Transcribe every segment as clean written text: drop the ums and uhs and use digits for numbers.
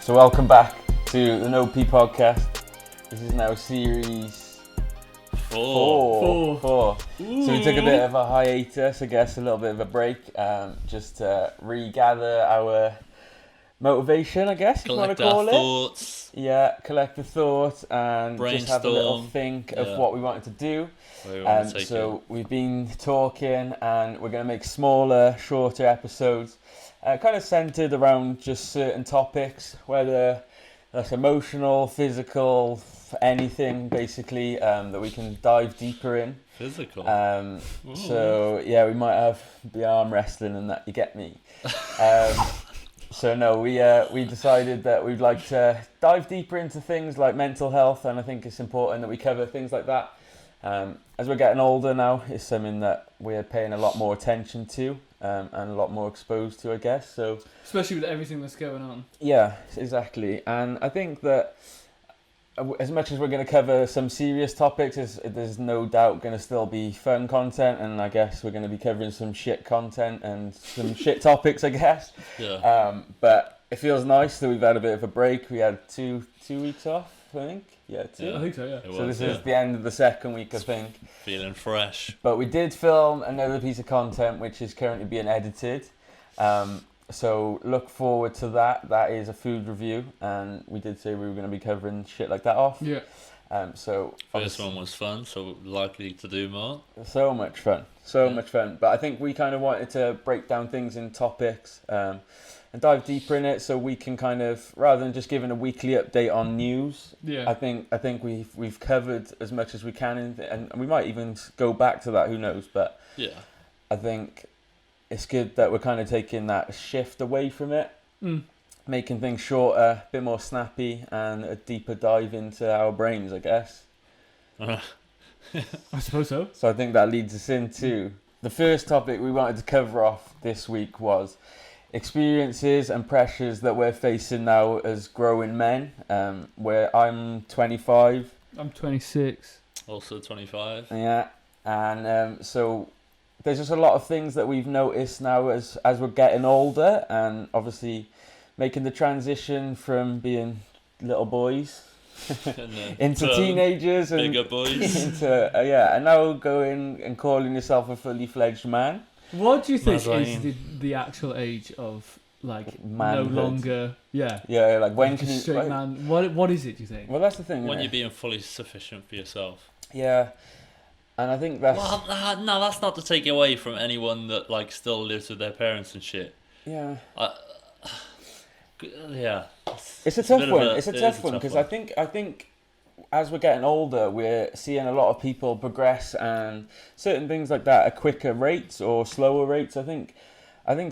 So welcome back to the No P podcast. This is now series four. So we took a bit of a hiatus, I guess, a little bit of a break, just to regather our motivation, I guess, if you want to call it. Thoughts. Yeah, collect the thoughts and just have a little think of what we wanted to do. So we've been talking and we're going to make smaller, shorter episodes, kind of centered around just certain topics, whether that's emotional, physical, anything basically, that we can dive deeper in. Physical. So yeah, we might have the arm wrestling and that, you get me. So no, we decided that we'd like to dive deeper into things like mental health, and I think it's important that we cover things like that. As we're getting older now, it's something that we're paying a lot more attention to, and a lot more exposed to, I guess. So especially with everything that's going on. Yeah, exactly. And I think that as much as we're going to cover some serious topics, there's no doubt going to still be fun content, and I guess we're going to be covering some shit content and some shit topics, I guess. Yeah. But it feels nice that we've had a bit of a break. We had two weeks off, I think. Yeah, two. I think so, yeah. So this is the end of the second week, I think. Feeling fresh. But we did film another piece of content which is currently being edited. So look forward to that. That is a food review, and we did say we were going to be covering shit like that off. Yeah. So First one was fun, so likely to do more. So much fun. Much fun. But I think we kind of wanted to break down things in topics, and dive deeper in it, so we can kind of, rather than just giving a weekly update on news. Yeah. I think we've covered as much as we can, and we might even go back to that. Who knows? But yeah, I think it's good that we're kind of taking that shift away from it, making things shorter, a bit more snappy, and a deeper dive into our brains, I guess. I suppose so. So I think that leads us into the first topic we wanted to cover off this week was experiences and pressures that we're facing now as growing men. Where I'm 25. I'm 26. Also 25. Yeah, and so there's just a lot of things that we've noticed now as we're getting older, and obviously making the transition from being little boys into teenagers and bigger boys into and now going and calling yourself a fully fledged man. What do you think is the actual age of like manhood? No longer like when can you straight man? What is it, do you think? Well, that's the thing, when you're being fully sufficient for yourself. Yeah. And I think that's... Well, no, that's not to take away from anyone that like still lives with their parents and shit. Yeah. Yeah. It's a tough one. It's a tough one because I think as we're getting older, we're seeing a lot of people progress and certain things like that at quicker rates or slower rates. I think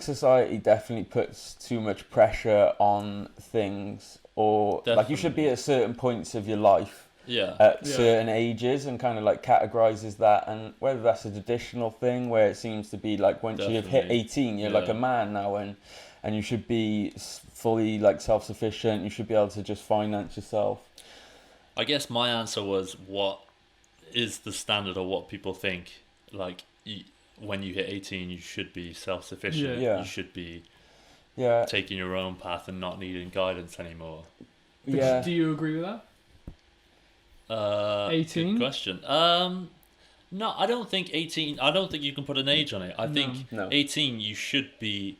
society definitely puts too much pressure on things, or like you should be at certain points of your life. Yeah. At certain ages, and kind of like categorizes that, and whether that's a traditional thing where it seems to be like once you've hit 18 you're like a man now, and you should be fully like self-sufficient, you should be able to just finance yourself. I guess my answer was, what is the standard of what people think, like when you hit 18 you should be self-sufficient. You should be taking your own path and not needing guidance anymore. But do you agree with that? 18? Good question. No, I don't think 18. I don't think you can put an age on it. I think 18 you should be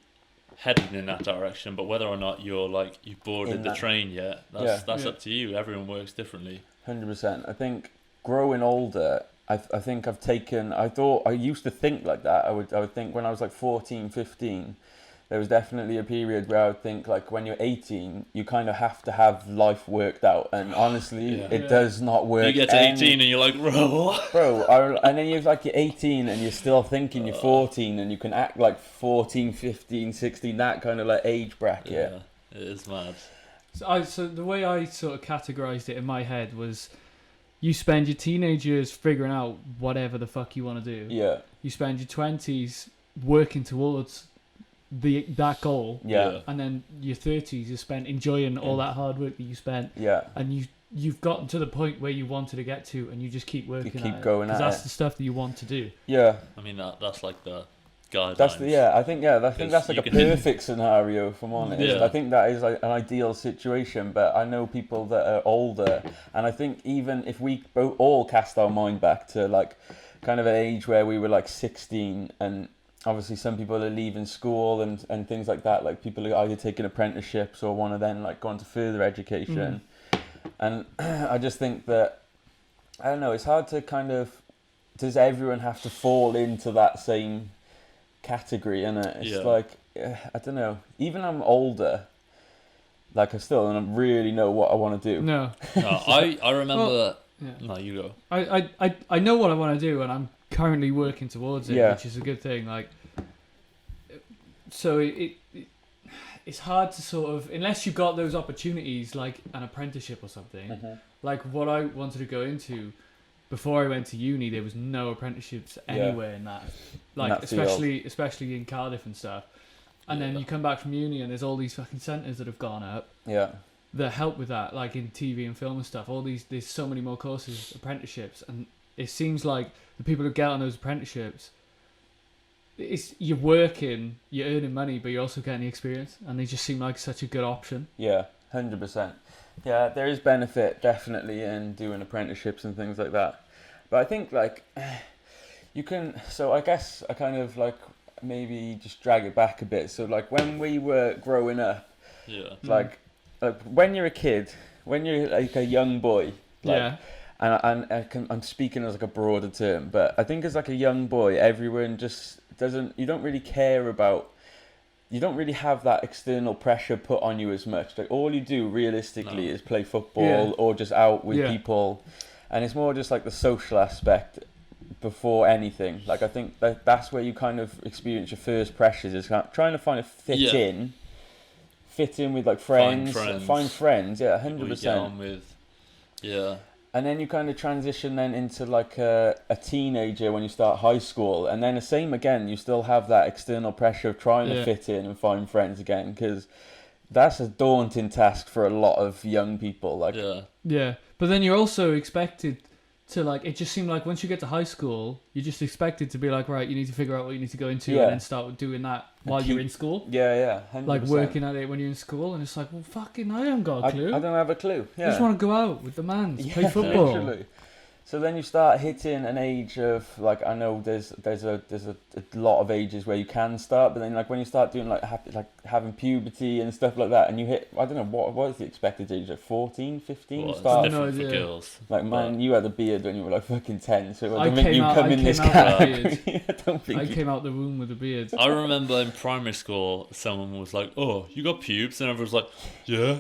heading in that direction, but whether or not you're like you've boarded the train yet, that's up to you. Everyone works differently. 100%. I think growing older, I think I've taken. I used to think like that. I would think when I was like 14, 15. There was definitely a period where I would think like when you're 18, you kind of have to have life worked out, and honestly, it does not work. You get to 18 and you're like, bro, and then you're 18 and you're still thinking you're 14 and you can act like 14, 15, 16, that kind of like age bracket. Yeah, it is mad. So the way I sort of categorized it in my head was, you spend your teenage years figuring out whatever the fuck you want to do. Yeah. You spend your 20s working towards that goal, and then your 30s you spent enjoying all that hard work that you spent, and you've gotten to the point where you wanted to get to, and you just keep working, going at it, because that's the stuff that you want to do. I mean that's like the guidelines. I think that's like a perfect scenario, if I'm honest. Yeah. I think that is like an ideal situation, but I know people that are older, and I think even if we all cast our mind back to like kind of an age where we were like 16, and obviously some people are leaving school and things like that, like people are either taking apprenticeships or want to then like go on to further education. And I just think that, I don't know, it's hard to kind of, does everyone have to fall into that same category, innit? It's like, I don't know, even I'm older, like I still don't really know what I want to do. No, I remember, no, you go. I know what I want to do, and I'm currently working towards it, which is a good thing. Like, so it's hard to sort of, unless you got those opportunities like an apprenticeship or something. Like what I wanted to go into before I went to uni, there was no apprenticeships anywhere in that, like especially in Cardiff and stuff. And then you come back from uni and there's all these fucking centres that have gone up that help with that, like in TV and film and stuff. There's so many more courses, apprenticeships, and it seems like the people who get on those apprenticeships, you're working, you're earning money, but you're also getting the experience, and they just seem like such a good option. Yeah, 100%. Yeah, there is benefit definitely in doing apprenticeships and things like that. But I think like you can, so I guess I kind of like maybe just drag it back a bit. So like when we were growing up, like when you're a kid, when you're like a young boy, like, and I'm speaking as like a broader term, but I think as like a young boy, everyone just you don't really care about, you don't really have that external pressure put on you as much. Like all you do realistically is play football or just out with people, and it's more just like the social aspect before anything. Like I think that's where you kind of experience your first pressures, is trying to find a fit in with like friends, find friends, 100%. And then you kind of transition then into like a teenager when you start high school, and then the same again, you still have that external pressure of trying to fit in and find friends again, because that's a daunting task for a lot of young people. Like but then you're also expected to, like, it just seemed like once you get to high school, you're just expected to be like, right, you need to figure out what you need to go into and then start doing that while you're in school. 100%. Like working at it when you're in school, and it's like, well, fucking, I haven't got a clue. I don't have a clue. I just want to go out with the mans, play football. Literally. So then you start hitting an age of, like, I know there's a lot of ages where you can start, but then like when you start doing like having puberty and stuff like that, and you hit, I don't know, what is the expected age, like 14, 15? Well, start. It's different for girls. Like man, you had a beard when you were like fucking 10, so I don't think you come in this category. I came out the womb with a beard. I remember in primary school, someone was like, "Oh, you got pubes," and everyone was like, "Yeah,"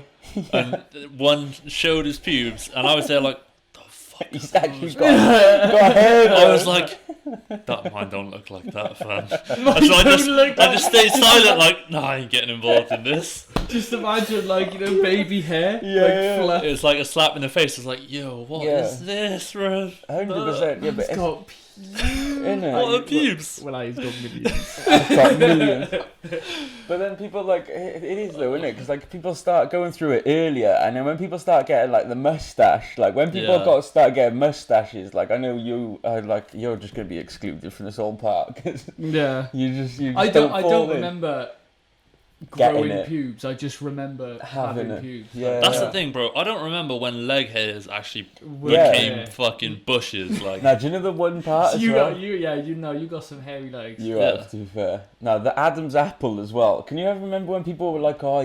and one showed his pubes, and I was there like, he's actually got hair. I was like, that mine don't look like that, fam. So I just stayed silent, like, nah, I ain't getting involved in this. Just imagine, like, you know, baby hair. It was like a slap in the face. It was like, yo, what is this, bro? 100%. Yeah, but it's got what are pubes? Well, he's got millions. I've got millions. But then people, like, it is though, isn't it? Because like people start going through it earlier, and then when people start getting like the mustache, like when people start getting mustaches, like I know you're just gonna be excluded from this whole part. you just I don't remember growing pubes. I just remember having pubes. That's the thing, bro. I don't remember when leg hairs actually became fucking bushes. Like, now, do you know the one part? You got some hairy legs. You have, to be fair. Now the Adam's apple as well. Can you ever remember when people were like, "Oh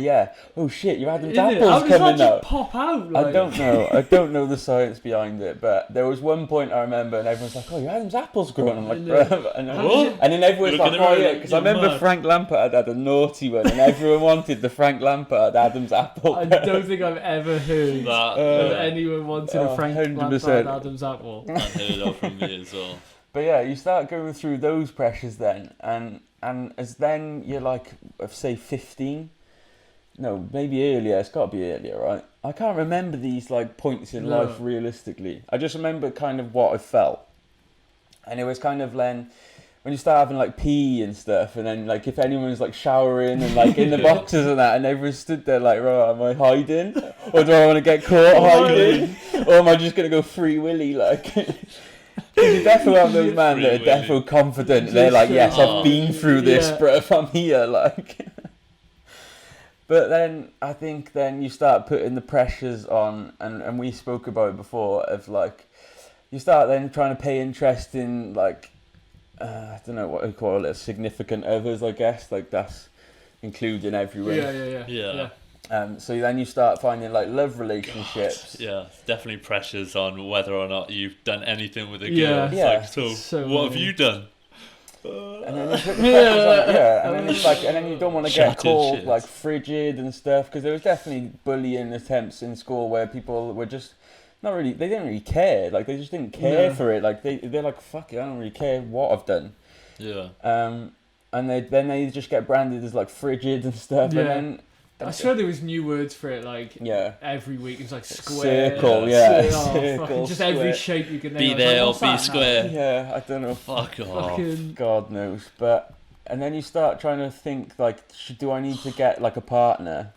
shit, your Adam's apple's coming out"? Pop out. Like? I don't know. I don't know the science behind it, but there was one point I remember, and everyone's like, "Oh, your Adam's apple's growing." I'm like, "Bro," and then everyone's like, "Oh yeah," because I remember Frank Lampard had a naughty one, and everyone wanted the Frank Lampard Adam's apple. I don't think I've ever heard that anyone wanted a Frank 100%. Lampard Adam's apple. I heard that from me as well. But yeah, you start going through those pressures then, and as then you're like, say 15, no, maybe earlier. It's got to be earlier, right? I can't remember these like points in life realistically. I just remember kind of what I felt, and it was kind of then when you start having like pee and stuff, and then like if anyone's like showering and like in the boxes and that, and everyone stood there like, right, am I hiding, or do I want to get caught hiding, or am I just gonna go free willy like? You definitely have those men that are definitely confident. They're like, yes, I've been through this, bro. If I'm here, like. But then I think then you start putting the pressures on, and we spoke about it before, of like, you start then trying to pay interest in like, I don't know what you call it, significant others, I guess. Like that's including everyone. Yeah. So then you start finding like love relationships. God, yeah, definitely pressures on whether or not you've done anything with a girl. Yeah. It's like, so what have you done? And then and then you don't want to get called like frigid and stuff, because there was definitely bullying attempts in school where people were just they didn't really care, like they just didn't care for it, like they're like, fuck it, I don't really care what I've done. And they just get branded as like frigid and stuff. And then I swear there was new words for it, like every week. It was like square, circle, circle, just every shape you can name. Be there or be square. Now? Yeah, I don't know. Fuck off. God knows. And then you start trying to think like, do I need to get like a partner?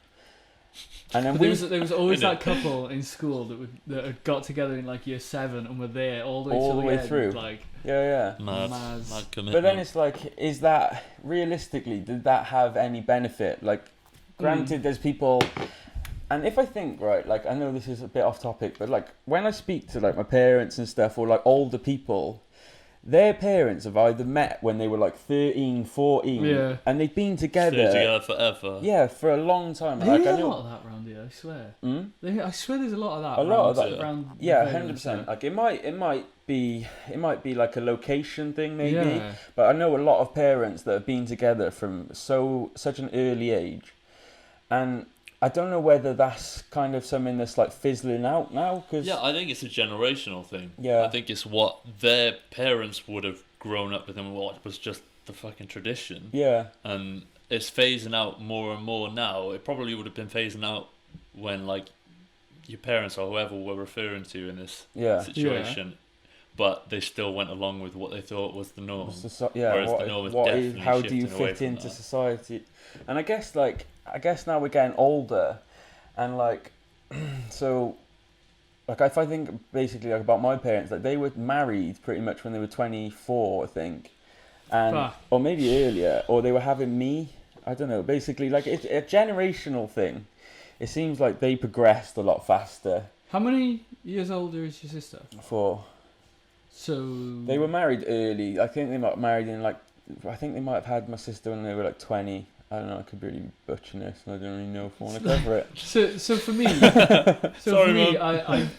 And then there was always that couple in school that had got together in like year 7 and were there all the way through. Like mad commitment. But then it's like, is that realistically? Did that have any benefit? Like. Granted, there's people, and if I think, right, like, I know this is a bit off topic, but like, when I speak to like my parents and stuff, or like older people, their parents have either met when they were like 13, 14, and they've been together forever. Yeah, for a long time. There's a lot of that around here, I swear. I swear there's a lot of that. Around 100%. Like, it might be like a location thing, maybe, but I know a lot of parents that have been together from such an early age. And I don't know whether that's kind of something that's like fizzling out now. I think it's a generational thing. Yeah. I think it's what their parents would have grown up with and what was just the fucking tradition. Yeah. And it's phasing out more and more now. It probably would have been phasing out when like your parents or whoever were referring to in this situation. But they still went along with what they thought was the norm. Whereas the norm is definitely how do you fit into society? And I guess now we're getting older, and like, so, like if I think basically like about my parents, like they were married pretty much when they were 24, I think, and or maybe earlier, or they were having me. I don't know. Basically, like it's a generational thing. It seems like they progressed a lot faster. How many years older is your sister? 4. So they were married early. I think they might have married in like. I think they might have had my sister when they were like 20. I don't know, I could really butcher this, and I don't really know if I want to cover it. So for me,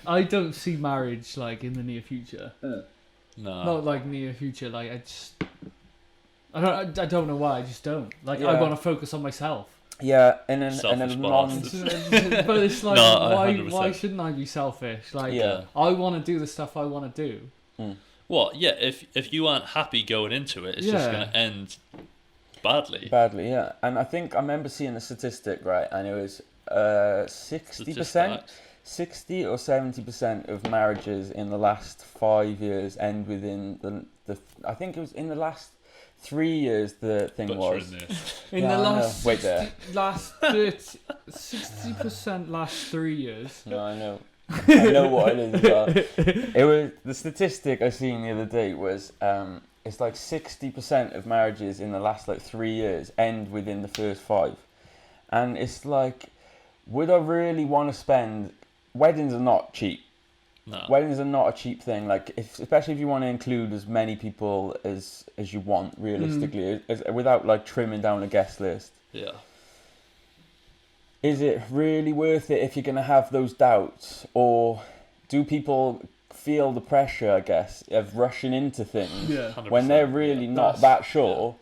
I don't see marriage like in the near future. No, not like near future. Like I don't know why. I just don't. Like I want to focus on myself. Yeah, and then but it's like why shouldn't I be selfish? Like I want to do the stuff I want to do. Well, yeah. If you aren't happy going into it, it's just going to end. Badly, yeah. And I think I remember seeing a statistic, right, and it was 60%, 60 or 70% of marriages in the last 5 years end within the I think it was in the last 3 years the thing was. In the last 60% last 3 years. No, I know. I know what it is. But it was the statistic I seen the other day was it's like 60% of marriages in the last like 3 years end within the first 5, and it's like, would I really want to spend? Weddings are not cheap. No. Weddings are not a cheap thing. Like, especially if you want to include as many people as you want, realistically, without like trimming down a guest list. Yeah. Is it really worth it if you're gonna have those doubts, or do people feel the pressure, I guess, of rushing into things when they're really not that sure,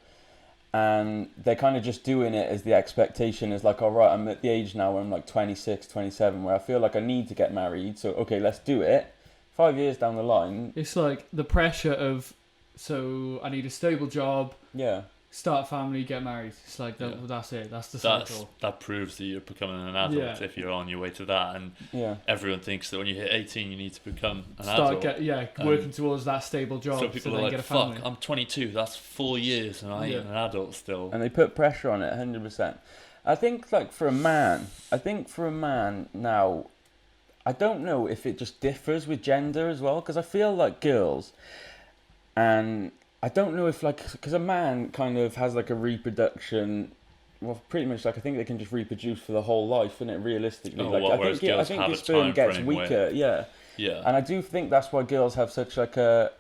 and they're kind of just doing it as the expectation is like, all right, I'm at the age now where I'm like 26, 27, where I feel like I need to get married, so okay, let's do it. 5 years down the line, it's like the pressure of, so I need a stable job, start a family, get married. It's like that's it. That's the cycle. That proves that you're becoming an adult if you're on your way to that. And everyone thinks that when you hit 18, you need to become an adult. Working towards that stable job. So people are like, fuck, I'm 22. That's 4 years, and I ain't an adult still. And they put pressure on it, 100%. I think, like for a man now, I don't know if it just differs with gender as well, because I feel like girls, and I don't know if like, because a man kind of has like a reproduction, well, pretty much like I think they can just reproduce for the whole life, isn't it? Realistically, I think your sperm gets weaker, yeah. And I do think that's why girls have such like a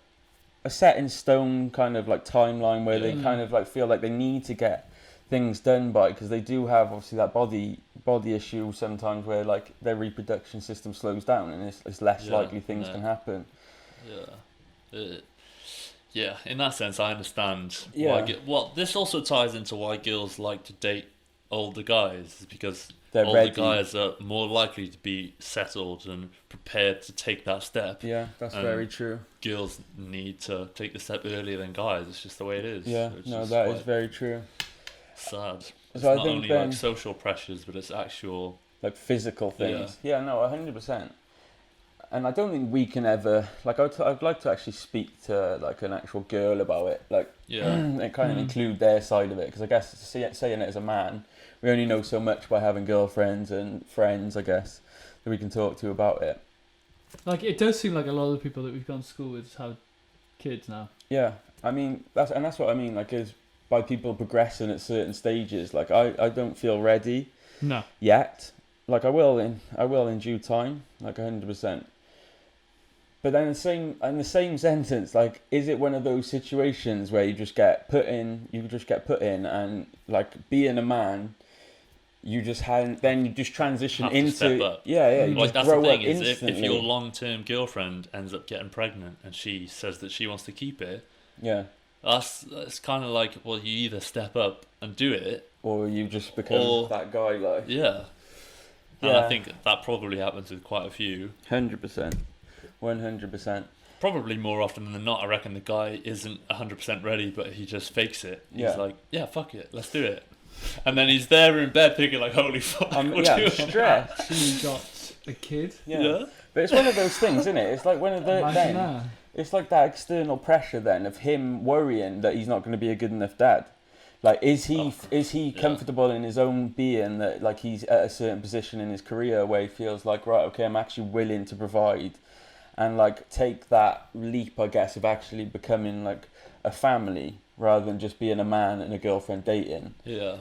set in stone kind of like timeline where they kind of like feel like they need to get things done by, because they do have obviously that body issue sometimes where like their reproduction system slows down and it's less likely things can happen. Yeah, in that sense, I understand. Well, this also ties into why girls like to date older guys, because older guys are more likely to be settled and prepared to take that step. Yeah, that's very true. Girls need to take the step earlier than guys. It's just the way it is. Yeah, that is very true. Sad. It's not only like social pressures, but it's actual like physical things. Yeah, no, 100%. And I don't think we can ever, like, I'd like to actually speak to like an actual girl about it, like, and kind of include their side of it, because I guess saying it as a man, we only know so much by having girlfriends and friends, I guess, that we can talk to about it. Like, it does seem like a lot of the people that we've gone to school with have kids now. Yeah, I mean, that's what I mean, like, is by people progressing at certain stages, like, I don't feel ready yet. Like, I will in due time, like 100%. But then in the same sentence, like, is it one of those situations where you just get put in, and like being a man, you just transition into you like, just that's grow the thing up is instantly. If your long-term girlfriend ends up getting pregnant and she says that she wants to keep it, that's kind of like, well, you either step up and do it, or you just become that guy, like and I think that probably happens with quite a few. 100%. 100%. Probably more often than not, I reckon the guy isn't 100% ready, but he just fakes it. He's like, yeah, fuck it, let's do it. And then he's there in bed thinking like, holy fuck, stressed. He got a kid. Yeah. But it's one of those things, isn't it? It's like one of the it's like that external pressure then of him worrying that he's not going to be a good enough dad. Like, is he comfortable in his own being, that like he's at a certain position in his career where he feels like, right, okay, I'm actually willing to provide and like take that leap, I guess, of actually becoming like a family rather than just being a man and a girlfriend dating. Yeah.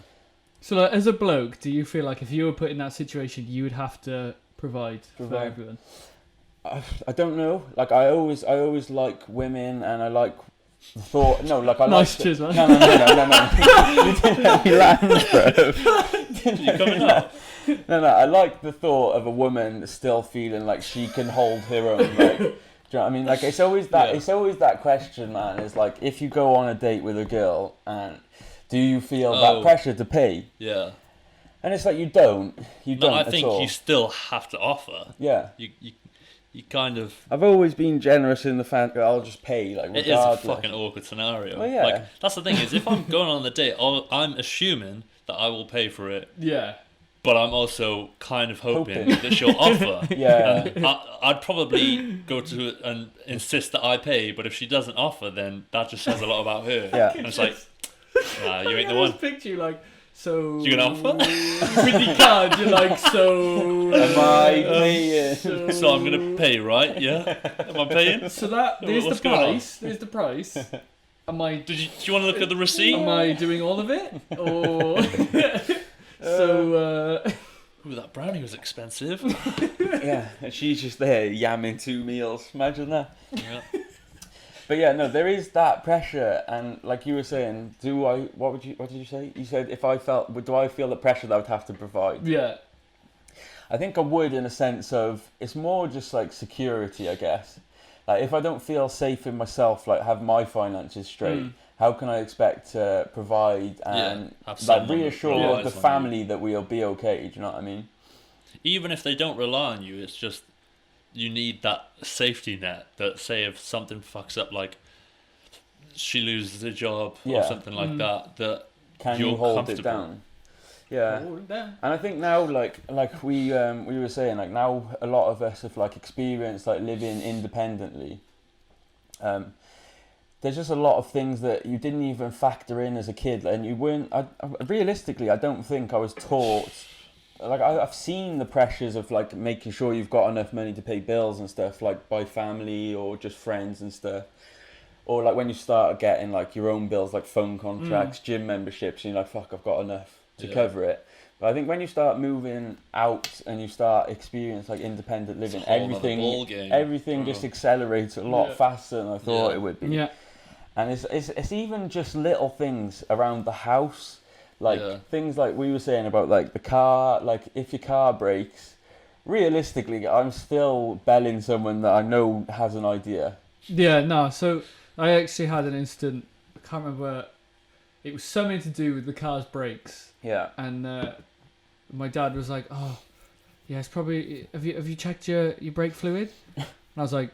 So like, as a bloke, do you feel like if you were put in that situation, you would have to provide for everyone? I don't know. Like, I always like women, and I like the thought. No, like I nice, like. Cheers, man. No. You didn't let me land, bro. You coming up? No, I like the thought of a woman still feeling like she can hold her own. Like, do you know what I mean? Like, it's always that. It's always that question, man. Is like, if you go on a date with a girl, and do you feel that pressure to pay? Yeah. And it's like, you don't. I think you still have to offer. Yeah. You kind of. I've always been generous in the fact that I'll just pay, like, regardless. It is a fucking awkward scenario. Well, yeah. Like, that's the thing is, if I'm going on the date, I'm assuming that I will pay for it. Yeah. But I'm also kind of hoping that she'll offer. Yeah. I'd probably go to it and insist that I pay, but if she doesn't offer, then that just says a lot about her. Yeah. And it's like, nah, you ain't the one. I picture you like, so... You gonna offer? With your card, you're like, so... Am I paying? So I'm gonna pay, right? Yeah? Am I paying? So there's the price. There's the price. Am I... Do you want to look at the receipt? Am I doing all of it? Or... Ooh, that brownie was expensive. Yeah, and she's just there yamming 2 meals. Imagine that. Yeah. But yeah, no, there is that pressure, and like you were saying, what did you say? You said do I feel the pressure that I would have to provide? Yeah. I think I would, in a sense of, it's more just like security, I guess. Like, if I don't feel safe in myself, like have my finances straight, how can I expect to provide and like reassure the family that we'll be okay? Do you know what I mean? Even if they don't rely on you, it's just you need that safety net that, say, if something fucks up, like she loses a job or something like that can you hold it down? Yeah, and I think now, like we were saying, like now a lot of us have like experienced like living independently. There's just a lot of things that you didn't even factor in as a kid, and you weren't. Realistically, I don't think I was taught like I've seen the pressures of like making sure you've got enough money to pay bills and stuff, like by family or just friends and stuff. Or like when you start getting like your own bills, like phone contracts, gym memberships, and you're like, fuck, I've got enough to cover it. But I think when you start moving out and you start experience like independent living, everything just accelerates a lot faster than I thought it would be. Yeah. And it's even just little things around the house, like things like we were saying about like the car, like if your car breaks, realistically, I'm still belling someone that I know has an idea. Yeah, no, so I actually had an incident, I can't remember, it was something to do with the car's brakes. Yeah. And my dad was like, oh, yeah, it's probably, have you checked your brake fluid? And I was like,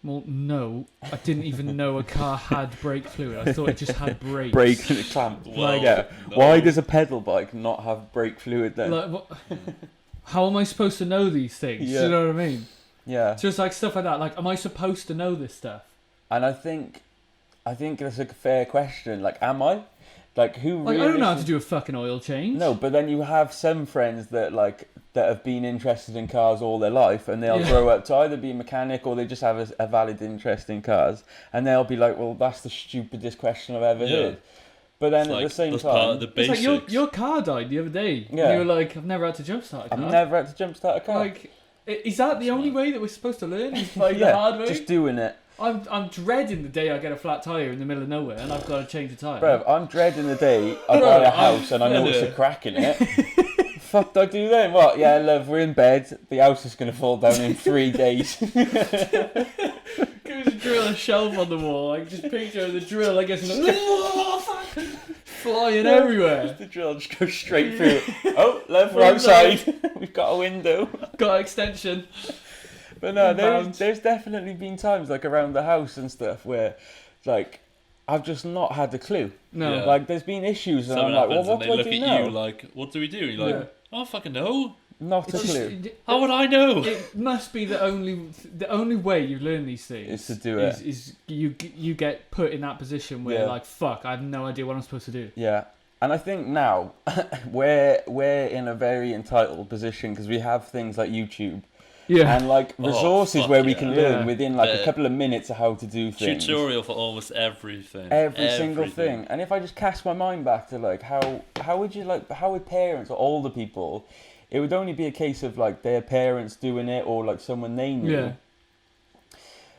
well, no, I didn't even know a car had brake fluid. I thought it just had brakes. Brakes and a clamp. Well, no. Why does a pedal bike not have brake fluid then? Like, how am I supposed to know these things? Yeah. Do you know what I mean? Yeah. Just like stuff like that. Like, am I supposed to know this stuff? And I think that's a fair question. Like, am I? Like, who like, really... I don't know how to do a fucking oil change. No, but then you have some friends that have been interested in cars all their life, and they'll grow up to either be a mechanic or they just have a valid interest in cars, and they'll be like, well, that's the stupidest question I've ever heard. But then it's at like, the same that's time... part of the basics. It's like your car died the other day. Yeah. And you were like, I've never had to jumpstart a car. I've never had to jumpstart a car. Like, is that the only way that we're supposed to learn? Is like the hard way? Just doing it. I'm dreading the day I get a flat tyre in the middle of nowhere and I've got to change the tyre. Bro, I'm dreading the day I buy a house and I notice a crack in it. Fuck do I do then? What? Yeah, love, we're in bed. The house is going to fall down in 3 days. Goes to drill a shelf on the wall. I can just picture the drill, I guess, flying everywhere. The drill just goes straight through. Oh, love, we're outside. We've got a window. Got an extension. But no, there's definitely been times like around the house and stuff where, like, I've just not had a clue. No, like there's been issues and I'm like, well, what do I do now? They look at you like, what do we do? You're like, I don't fucking know. Not a clue. How would I know? It must be the only way you learn these things is to do it. Is you get put in that position where you're like, fuck, I have no idea what I'm supposed to do. Yeah. And I think now we're in a very entitled position because we have things like YouTube. Yeah. And like resources where we can learn within like a couple of minutes of how to do things. Tutorial for almost everything. Every single thing. And if I just cast my mind back to like how would parents or older people, it would only be a case of like their parents doing it or like someone they knew. Yeah.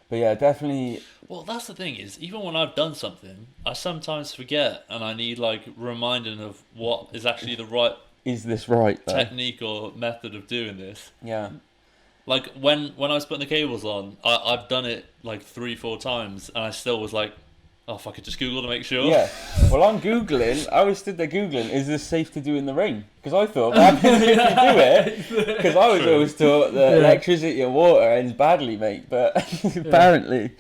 But yeah, definitely. Well, that's the thing is, even when I've done something, I sometimes forget and I need like reminding of what is actually the right. Is this right? Technique or method of doing this. Yeah. Like when I was putting the cables on, I've done it like 3-4 times and I still was like, oh fuck it, just Google to make sure. Yeah. Well, I'm Googling. I was stood there Googling, is this safe to do in the rain? Because I thought, what happens if you do it? Because I was always taught that electricity and water ends badly, mate. But apparently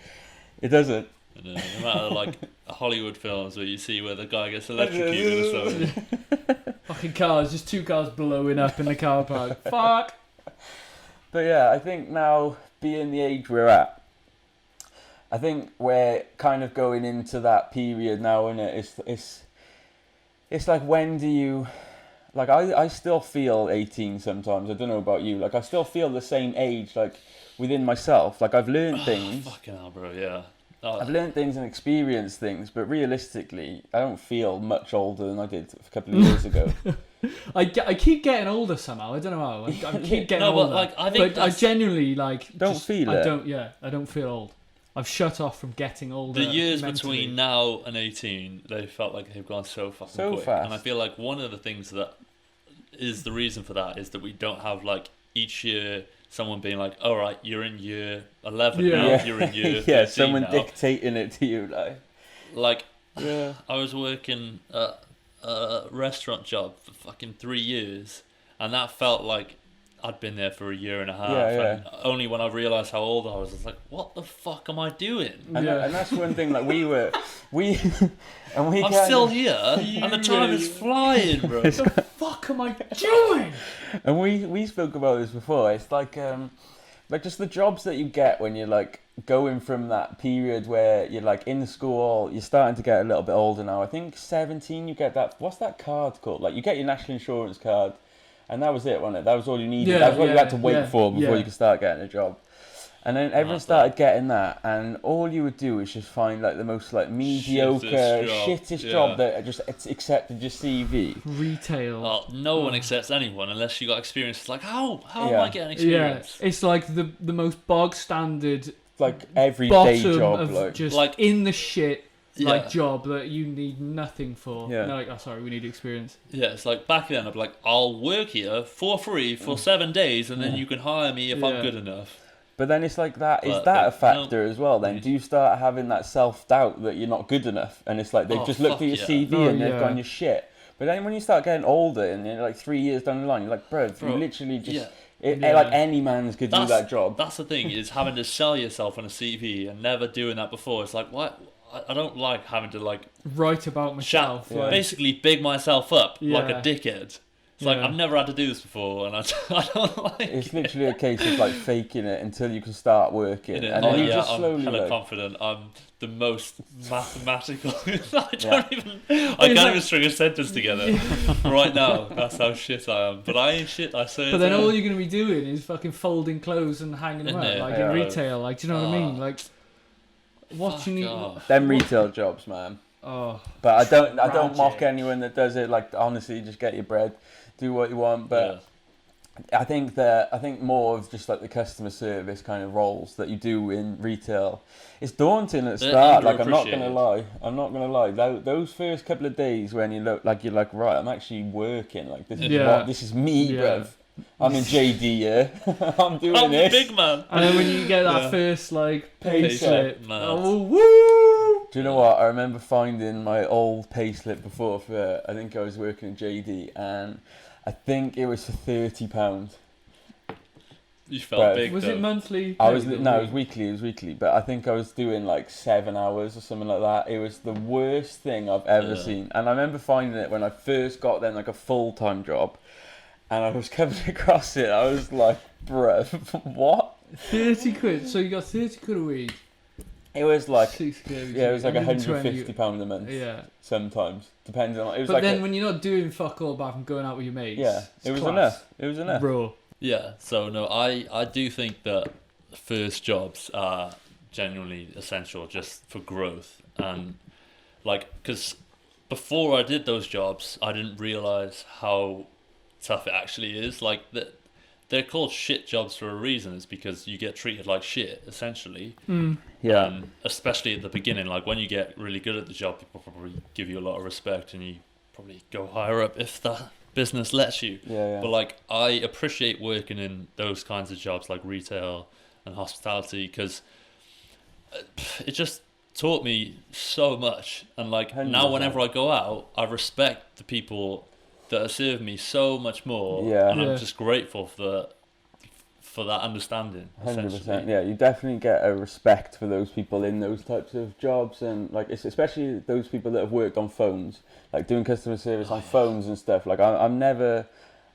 it doesn't. No matter like Hollywood films where you see where the guy gets electrocuted or something. Fucking cars, just 2 cars blowing up in the car park. Fuck. But yeah, I think now, being the age we're at, I think we're kind of going into that period now, innit? It's like, when do you... Like, I still feel 18 sometimes. I don't know about you. Like, I still feel the same age, like, within myself. Like, I've learned things. Fucking hell, bro, yeah. I've learned things and experienced things, but realistically, I don't feel much older than I did a couple of years ago. I keep getting older somehow. I don't know how. I keep getting older. But like, I think I genuinely like don't feel it. I don't feel old. I've shut off from getting older. The years mentally. between now and 18, they felt like they've gone so fucking quick. Fast. And I feel like one of the things that is the reason for that is that we don't have like each year someone being like, all right, you're in year 11 now, you're in year 13 someone now. dictating it to you, like I was working a restaurant job for fucking 3 years, and that felt like I'd been there for a year and a half. And only when I realised how old I was like, what the fuck am I doing? And that's one thing. Like I'm still here, and the time is flying, bro. What the fuck am I doing? And we spoke about this before. It's like just the jobs that you get when you're like going from that period where you're like in school, you're starting to get a little bit older now. I think 17, you get that. What's that card called? Like you get your national insurance card, and that was it, wasn't it? That was all you needed. That's what you had to wait for before you could start getting a job. And then everyone started getting that, and all you would do is just find like the most like mediocre, shittest job that just accepted your CV. Retail. Well, no one accepts anyone unless you got experience. It's like, how am I getting experience? Yeah, it's like the most bog standard, like everyday job, of like just like in the shit. Like job that you need nothing for. Yeah. Like, oh sorry, we need experience. Yeah, it's like back then I'd be like, I'll work here for free for 7 days, and then you can hire me if I'm good enough. But then it's like that. Is that a factor as well? Then do you start having that self-doubt that you're not good enough, and it's like they've just looked at your CV and they've gone, "You're shit." But then when you start getting older and you're like 3 years down the line, you're like, bro, you literally just like any man's could do that job. That's the thing, is having to sell yourself on a CV and never doing that before. It's like, what? I don't like having to like write about myself, basically big myself up like a dickhead. It's like, I've never had to do this before, and I don't like it. It's literally a case of like faking it until you can start working. And then you just slowly I'm hella confident. I'm the most mathematical. I can't even string a sentence together right now. That's how shit I am. But I ain't shit, I say. But then all you're going to be doing is fucking folding clothes and hanging them out, like in retail. Like, do you know what I mean? Like, what you need... Them retail jobs, man. Oh, but I don't mock anyone that does it. Like, honestly, just get your bread, do what you want. But I think more of just like the customer service kind of roles that you do in retail, it's daunting at the start. Like, I'm not gonna lie. Those first couple of days when you look like you're like, right, I'm actually working. Like, this is me, bruv. I'm in JD, I'm doing this. The big man. And then when you get that first like pay slip, woo! Do you know what? I remember finding my old pay slip before for, I think I was working in JD, and I think it was for £30. You felt big. Was it monthly? It was weekly. It was weekly, but I think I was doing like 7 hours or something like that. It was the worst thing I've ever seen, and I remember finding it when I first got then like a full-time job. And I was coming across it, I was like, bruh, what? 30 quid? So you got 30 quid a week? It was like, it was like £150 a month. Yeah. Sometimes, depending on, it was but like then when you're not doing fuck all apart from going out with your mates. Yeah, it was enough. It was enough. Bro. Yeah, so no, I do think that first jobs are genuinely essential just for growth. And like, because before I did those jobs, I didn't realise how tough it actually is. Like, they're called shit jobs for a reason. It's because you get treated like shit, essentially. Yeah. Especially at the beginning, like when you get really good at the job, people probably give you a lot of respect, and you probably go higher up if the business lets you. Yeah. But like, I appreciate working in those kinds of jobs like retail and hospitality, because it just taught me so much. And like 100%. Now whenever I go out, I respect the people that have served me so much more, and I'm just grateful for that understanding. 100%. Yeah, you definitely get a respect for those people in those types of jobs, and like it's especially those people that have worked on phones, like doing customer service on phones and stuff. Like I've never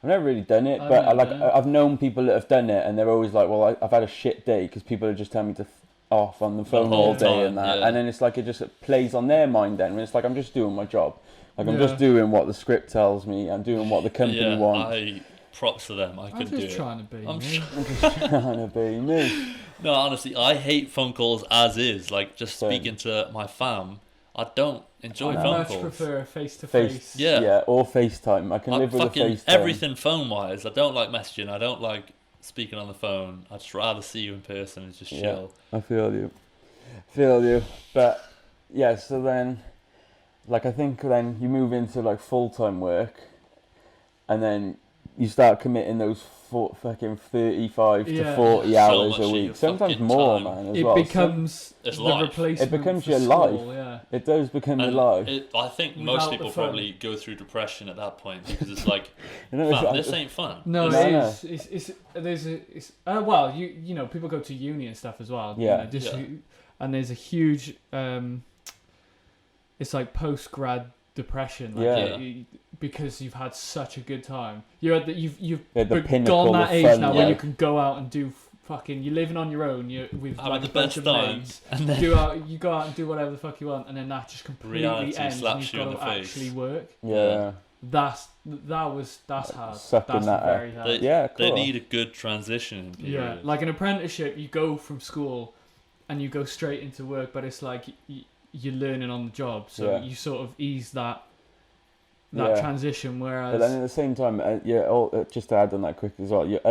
really done it, but I've known people that have done it, and they're always like, well, I've had a shit day because people are just telling me to off on the phone all day and that, and then it's like it just plays on their mind. Then when it's like, I'm just doing my job. Like, I'm just doing what the script tells me. I'm doing what the company wants. Props to them. I couldn't do it. I'm just trying to be I'm just trying to be me. No, honestly, I hate phone calls as is. Like, just speaking to my fam, I don't enjoy phone calls. I much prefer face-to-face. Yeah, or FaceTime. I can live with a FaceTime. Everything phone-wise. I don't like messaging. I don't like speaking on the phone. I'd just rather see you in person and just chill. I feel you. But, yeah, so then... Like, I think then you move into like full-time work, and then you start committing those fucking 35 to 40 hours a week, sometimes more, man. As it becomes the replacement. It becomes your life. Yeah. It does become your life. I think most people probably go through depression at that point, because it's like, this ain't fun. No, it is. Well, you know, people go to uni and stuff as well. Yeah. You know, and there's a huge. It's like post-grad depression, because you've had such a good time. You're at you've gone that age now where you can go out and do fucking. You're living on your own. You're with like a bunch of mates. And then you go out and do whatever the fuck you want, and then that just completely ends. And you've got to actually work. Yeah. that's hard. Sucking that's very hard. They need a good transition period. Yeah, like an apprenticeship, you go from school and you go straight into work, but it's like you're learning on the job, so you sort of ease that transition. Whereas, but then at the same time, just to add on that quick as well, you're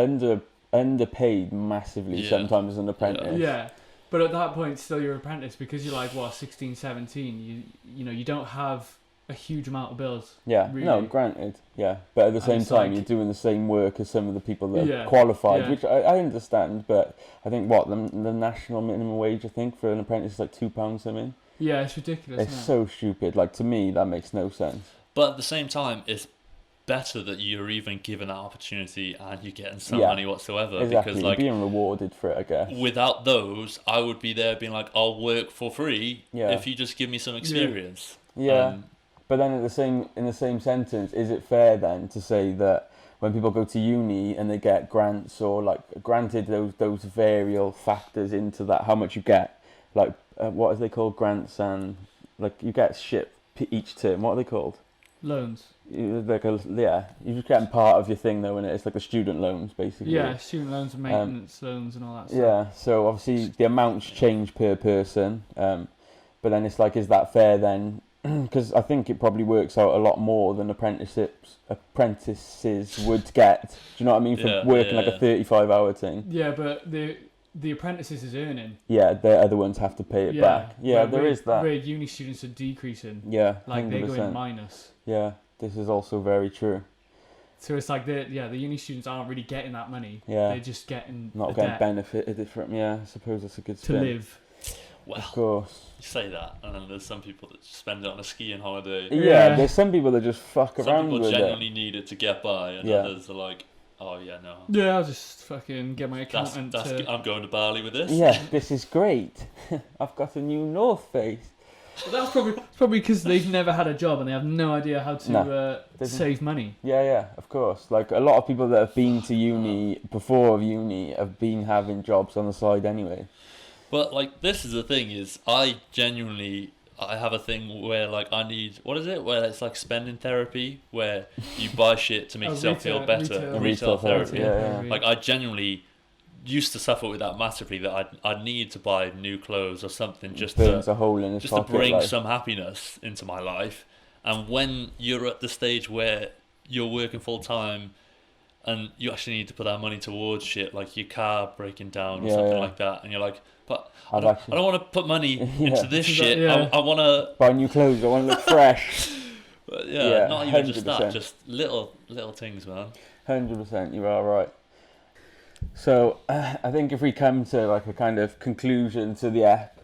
underpaid massively sometimes as an apprentice. Yeah. But at that point, still you're an apprentice because you're like 16, 17. You don't have a huge amount of bills. Yeah, really. No, granted, yeah. But at the same time, you're doing the same work as some of the people that are qualified, which I understand. But I think the national minimum wage, I think, for an apprentice is like £2 something. Yeah, it's ridiculous. It's so stupid. Like, to me, that makes no sense. But at the same time, it's better that you're even given that opportunity and you're getting some money whatsoever. Exactly, because like you're being rewarded for it, I guess. Without those, I would be there being like, I'll work for free if you just give me some experience. Yeah. But then in the same sentence, is it fair then to say that when people go to uni and they get grants or like granted those variable factors into that, how much you get, like what are they called, grants, and like you get shit each term, what are they called? Loans. You're just getting part of your thing though, and it's like the student loans basically. Yeah, student loans and maintenance loans and all that stuff. Yeah, so obviously the amounts change per person, but then it's like, is that fair then? Because I think it probably works out a lot more than apprentices would get. Do you know what I mean? For working like a 35-hour thing. Yeah, but the apprentices is earning. Yeah, the other ones have to pay it back. Yeah, there is that. Where uni students are decreasing. Yeah, 100%. Like they're going minus. Yeah, this is also very true. So it's like the uni students aren't really getting that money. Yeah. They're just getting not getting benefited from. Yeah, I suppose that's a good spin. To live. Well, of course. You say that, and then there's some people that spend it on a skiing holiday. Yeah, there's some people that just fuck around with it. Some people genuinely need it to get by, and others are like, oh yeah, no. Yeah, I'll just fucking get my accountant I'm going to Bali with this. Yeah, this is great. I've got a new North Face. Well, that's probably because they've never had a job and they have no idea how to save money. Yeah, of course. Like a lot of people that have been to uni before uni have been having jobs on the side anyway. But like, this is the thing: is I have a thing where like I need, what is it? Where it's like spending therapy, where you buy shit to make yourself feel better. Retail therapy. Yeah. Like I genuinely used to suffer with that massively. That I'd need to buy new clothes or something just to bring some happiness into my life. And when you're at the stage where you're working full time, and you actually need to put that money towards shit like your car breaking down or something like that, and you're like, but I don't want to put money into this shit. I want to buy new clothes. I want to look fresh. But not even 100%. Just that. Just little things, man. 100%. You are right. So I think if we come to like a kind of conclusion to the app,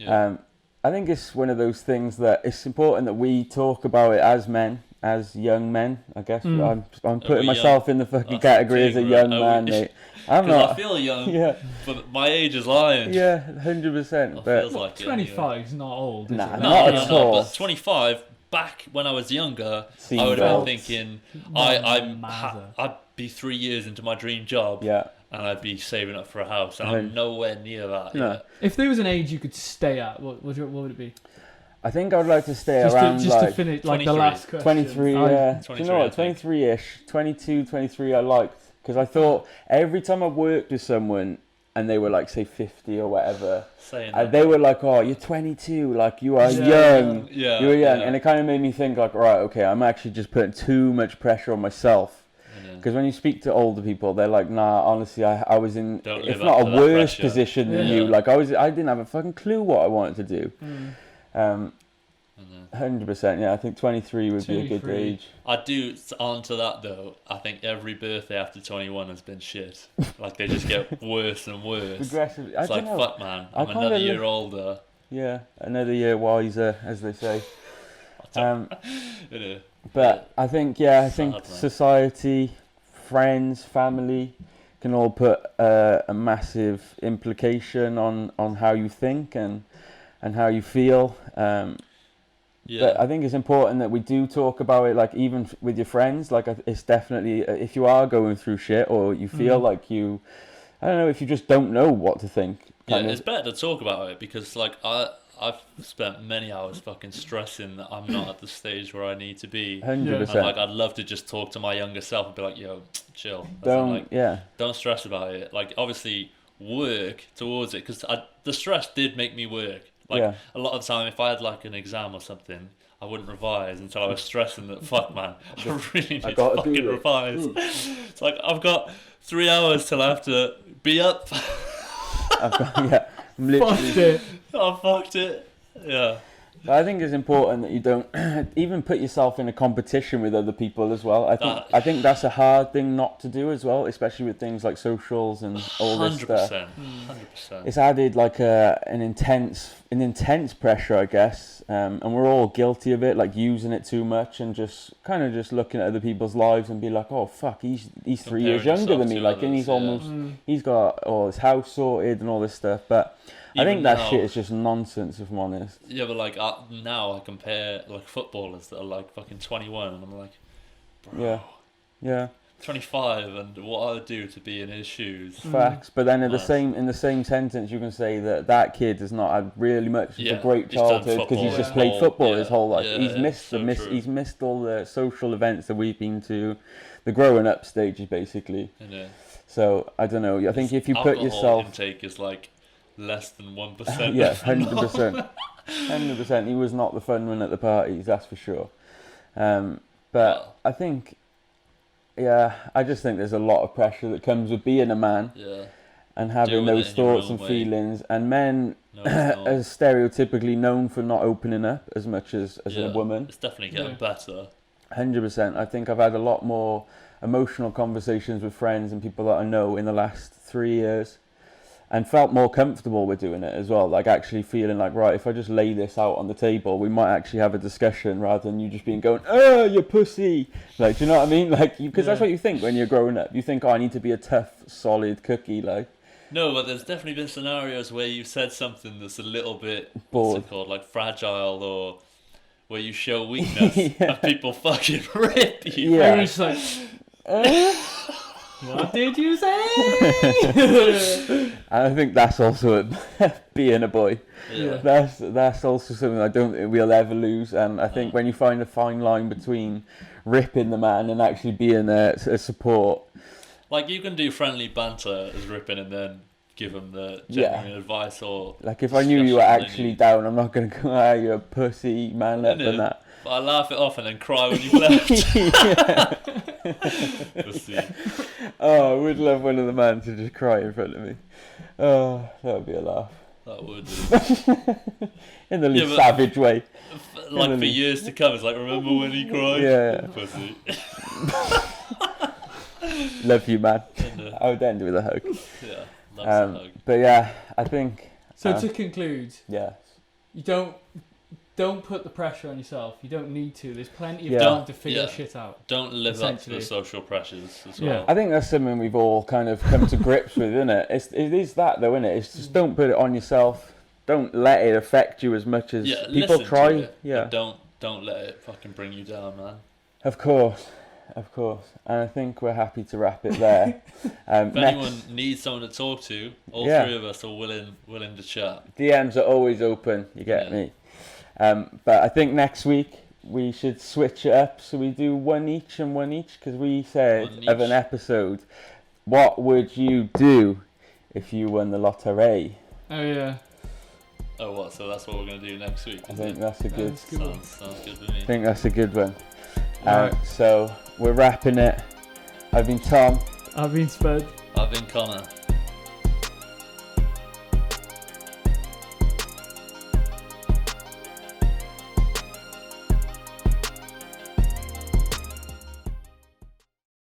I think it's one of those things that it's important that we talk about it as men. As young men, I guess I'm putting myself in the fucking category as a young man, mate. I'm not. I feel young, but my age is lying. Yeah, 100%. But feels like 25 is not old. Nah, not at all. But 25, back when I was younger, I would have been thinking I'd be 3 years into my dream job. Yeah. And I'd be saving up for a house, and I'm nowhere near that. No. Yet. If there was an age you could stay at, what would it be? I think I would like to stay around to finish like 23. The last question. 23, yeah. 23, do you know what? 23-ish, 22, 23 I liked. Because I thought every time I worked with someone and they were like, say, 50 or whatever, they were like, oh, you're 22, like you are young. Yeah, you were young. And it kind of made me think like, right, okay, I'm actually just putting too much pressure on myself. Because when you speak to older people, they're like, nah, honestly, I was in, if not a worse position than you. Like I didn't have a fucking clue what I wanted to do. 100%, yeah. I think 23 would be a good age. I do, onto that though, I think every birthday after 21 has been shit. Like they just get worse and worse. Progressively. It's like, fuck man, I'm another year older. Yeah, another year wiser, as they say. But I think society, friends, family can all put a massive implication on how you think and how you feel. But I think it's important that we do talk about it, like even with your friends. Like it's definitely, if you are going through shit or you feel like I don't know, if you just don't know what to think. It's better to talk about it because like I've spent many hours fucking stressing that I'm not at the stage where I need to be. 100%. And like, I'd love to just talk to my younger self and be like, yo, chill. Don't stress about it. Like, obviously, work towards it, because the stress did make me work. Like, a lot of the time, if I had like an exam or something, I wouldn't revise until I was stressing that, fuck man, I really need to fucking revise. It's like, I've got 3 hours till I have to be up. I'm literally... Fucked it. Yeah. I think it's important that you don't even put yourself in a competition with other people as well. I think that's a hard thing not to do as well, especially with things like socials and all this stuff. 100%. It's added like an intense pressure, I guess, and we're all guilty of it, like using it too much and just looking at other people's lives and be like, oh fuck, he's 3 years younger than me, like, and he's got all his house sorted and all this stuff, but. I think that shit is just nonsense, if I'm honest. Yeah, but like now I compare like footballers that are like fucking 21, and I'm like, bro, yeah, 25, and what I would do to be in his shoes. Facts, but then in the same sentence, you can say that kid has not had really much of a great childhood because he's just played football his whole life. He's missed all the social events that we've been to, the growing up stages basically. So I don't know. I think if you put yourself, intake is like less than 1%. Yeah, 100%. 100%. He was not the fun one at the parties, that's for sure. But I think, I just think there's a lot of pressure that comes with being a man and having those thoughts and feelings. And men are stereotypically known for not opening up as much as a woman. It's definitely getting better. 100%. I think I've had a lot more emotional conversations with friends and people that I know in the last 3 years. And felt more comfortable with doing it as well, like actually feeling like, right, if I just lay this out on the table, we might actually have a discussion rather than you just going, oh, you pussy. Like, do you know what I mean? Like, because that's what you think when you're growing up. You think, oh, I need to be a tough, solid cookie, like. No, but there's definitely been scenarios where you've said something that's a little bit, what's it called, like fragile, or where you show weakness and people fucking rip you. Yeah. And it's like, what did you say? And I think that's also being a boy. Yeah. That's also something I don't think we'll ever lose. And I think when you find a fine line between ripping the man and actually being a support. Like, you can do friendly banter as ripping and then give them the genuine advice, or... Like, if I knew you were actually down, I'm not going to go, you're a pussy, man up and that. But I laugh it off and then cry when you've left. Pussy. Oh, I would love one of the men to just cry in front of me. Oh, that would be a laugh. That would. In the least savage way. Like, for years to come, it's like, remember when he cried? Yeah. Pussy. Love you, man. I would end with a hug. Yeah, that's a hug. But yeah, I think... So to conclude... Yeah. You don't put the pressure on yourself. You don't need to. There's plenty of time to figure shit out. Don't live up to the social pressures as well. I think that's something we've all kind of come to grips with, isn't it? It is that though, isn't it? It's just don't put it on yourself. Don't let it affect you as much as people try. Don't let it fucking bring you down, man. Of course. And I think we're happy to wrap it there. If anyone needs someone to talk to, all three of us are willing to chat. DMs are always open. You get me. But I think next week we should switch it up, so we do one each, because we said of an episode, what would you do if you won the lottery? Oh yeah. Oh what? So that's what we're gonna do next week. I think that's a good. Sounds good to me. I think that's a good one. So we're wrapping it. I've been Tom. I've been Spud. I've been Connor.